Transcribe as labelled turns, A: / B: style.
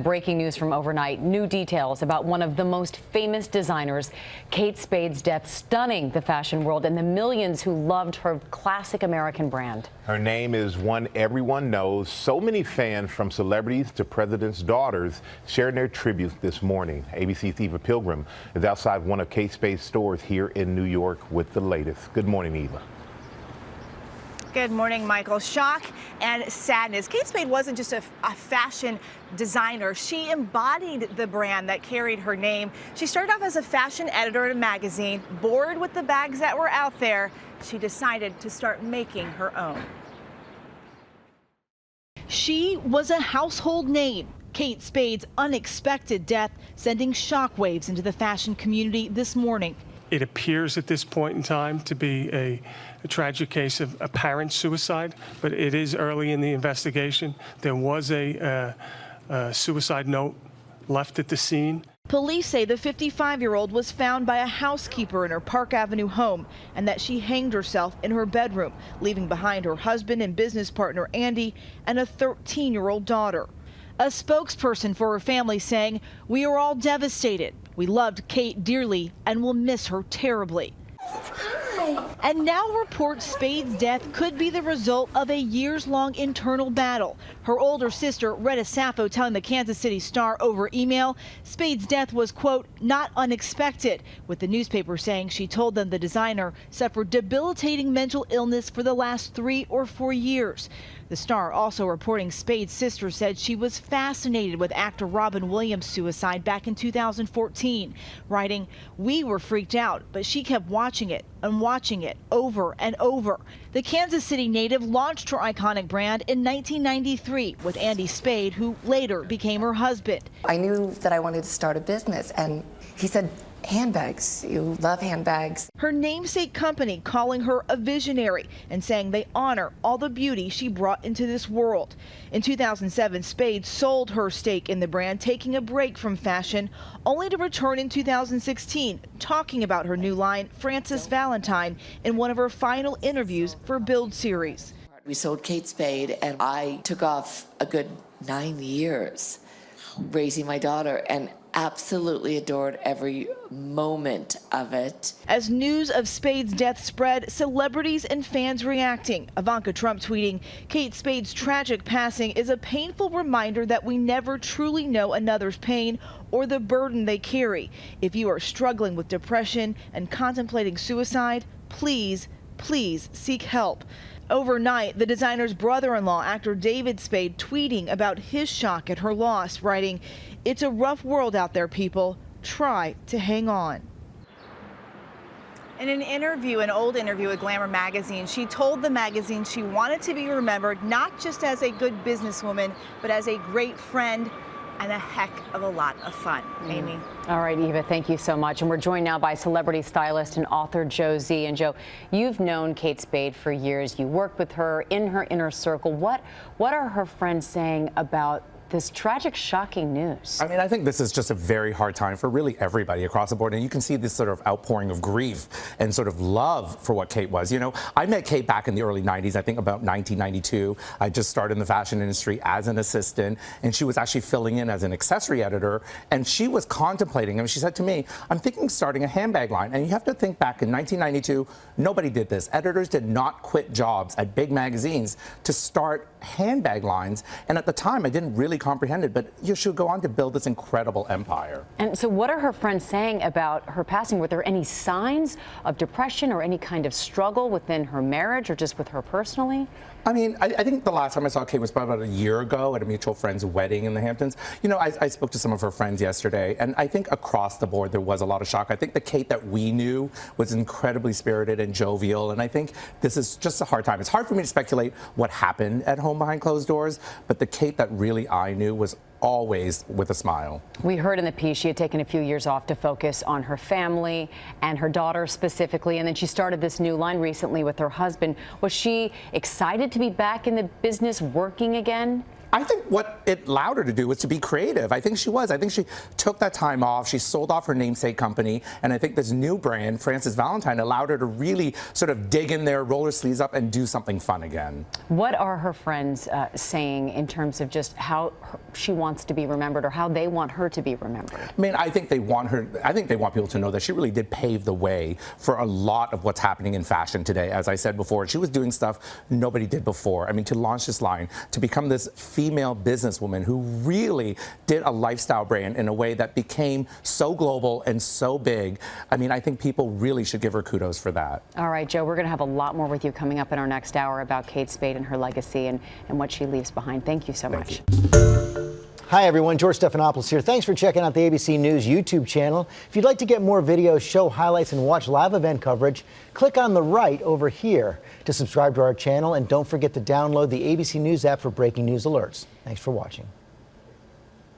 A: breaking news from overnight. New details about one of the most famous designers, Kate Spade's death, stunning the fashion world and the millions who loved her classic American brand.
B: Her name is one everyone knows. So many fans, from celebrities to presidents' daughters, shared their tributes this morning. ABC's Eva Pilgrim is outside one of Kate Spade's stores here in New York with the latest. Good morning, Eva.
C: Good morning, Michael. Shock and sadness. Kate Spade wasn't just a fashion designer. She embodied the brand that carried her name. She started off as a fashion editor at a magazine. Bored with the bags that were out there, she decided to start making her own.
D: She was a household name. Kate Spade's unexpected death sending shockwaves into the fashion community this morning.
E: It appears at this point in time to be a tragic case of apparent suicide, but it is early in the investigation. There was a suicide note left at the scene.
D: Police say the 55-year-old was found by a housekeeper in her Park Avenue home and that she hanged herself in her bedroom, leaving behind her husband and business partner Andy and a 13-year-old daughter. A spokesperson for her family saying, "We are all devastated. We loved Kate dearly and will miss her terribly." And now reports Spade's death could be the result of a years-long internal battle. Her older sister, Retta Sappho, telling the Kansas City Star over email, Spade's death was, quote, not unexpected, with the newspaper saying she told them the designer suffered debilitating mental illness for the last 3 or 4 years. The Star also reporting Spade's sister said she was fascinated with actor Robin Williams' suicide back in 2014, writing, "We were freaked out, but she kept watching it and watching it over and over." The Kansas City native launched her iconic brand in 1993 with Andy Spade, who later became her husband.
F: I knew that I wanted to start a business, and he said, "Handbags, you love handbags."
D: Her namesake company calling her a visionary and saying they honor all the beauty she brought into this world. In 2007, Spade sold her stake in the brand, taking a break from fashion, only to return in 2016, talking about her new line, Frances Valentine, in one of her final interviews for Build series.
F: We sold Kate Spade, and I took off a good 9 years raising my daughter and absolutely adored every moment of it.
D: As news of Spade's death spread, celebrities and fans reacting. Ivanka Trump tweeting, "Kate Spade's tragic passing is a painful reminder that we never truly know another's pain or the burden they carry. If you are struggling with depression and contemplating suicide, please seek help." Overnight, the designer's brother-in-law, actor David Spade, tweeting about his shock at her loss, writing, "It's a rough world out there, people. Try to hang on."
C: In an old interview with Glamour magazine, she told the magazine she wanted to be remembered not just as a good businesswoman, but as a great friend and a heck of a lot of fun. Amy.
A: All right, Eva, thank you so much. And we're joined now by celebrity stylist and author Joe Z. And Joe, you've known Kate Spade for years. You worked with her in her inner circle. What are her friends saying about this tragic, shocking news?
G: I mean, I think this is just a very hard time for really everybody across the board. And you can see this sort of outpouring of grief and sort of love for what Kate was. You know, I met Kate back in the early 90s, I think about 1992. I just started in the fashion industry as an assistant, and she was actually filling in as an accessory editor. And she was contemplating, I mean, she said to me, "I'm thinking of starting a handbag line." And you have to think back in 1992, nobody did this. Editors did not quit jobs at big magazines to start handbag lines. And at the time, I didn't really comprehend it, but you should go on to build this incredible empire.
A: And so what are her friends saying about her passing? Were there any signs of depression or any kind of struggle within her marriage or just with her personally?
G: I mean, I think the last time I saw Kate was probably about a year ago at a mutual friend's wedding in the Hamptons. You know, I spoke to some of her friends yesterday, and I think across the board there was a lot of shock. I think the Kate that we knew was incredibly spirited and jovial, and I think this is just a hard time. It's hard for me to speculate what happened at home behind closed doors, but the Kate that really I knew was always with a smile.
A: We heard in the piece she had taken a few years off to focus on her family and her daughter specifically, and then she started this new line recently with her husband. Was she excited to be back in the business working again?
G: I think what it allowed her to do was to be creative. I think she was. I think she took that time off. She sold off her namesake company. And I think this new brand, Frances Valentine, allowed her to really sort of dig in there, roll her sleeves up, and do something fun again.
A: What are her friends saying in terms of just how she wants to be remembered, or how they want her to be remembered?
G: I mean, I think they want people to know that she really did pave the way for a lot of what's happening in fashion today. As I said before, she was doing stuff nobody did before. I mean, to launch this line, to become this female businesswoman who really did a lifestyle brand in a way that became so global and so big. I mean, I think people really should give her kudos for that.
A: All right, Joe, we're going to have a lot more with you coming up in our next hour about Kate Spade and her legacy and what she leaves behind. Thank you so much.
H: Hi, everyone. George Stephanopoulos here. Thanks for checking out the ABC News YouTube channel. If you'd like to get more videos, show highlights, and watch live event coverage, click on the right over here to subscribe to our channel. And don't forget to download the ABC News app for breaking news alerts. Thanks for watching.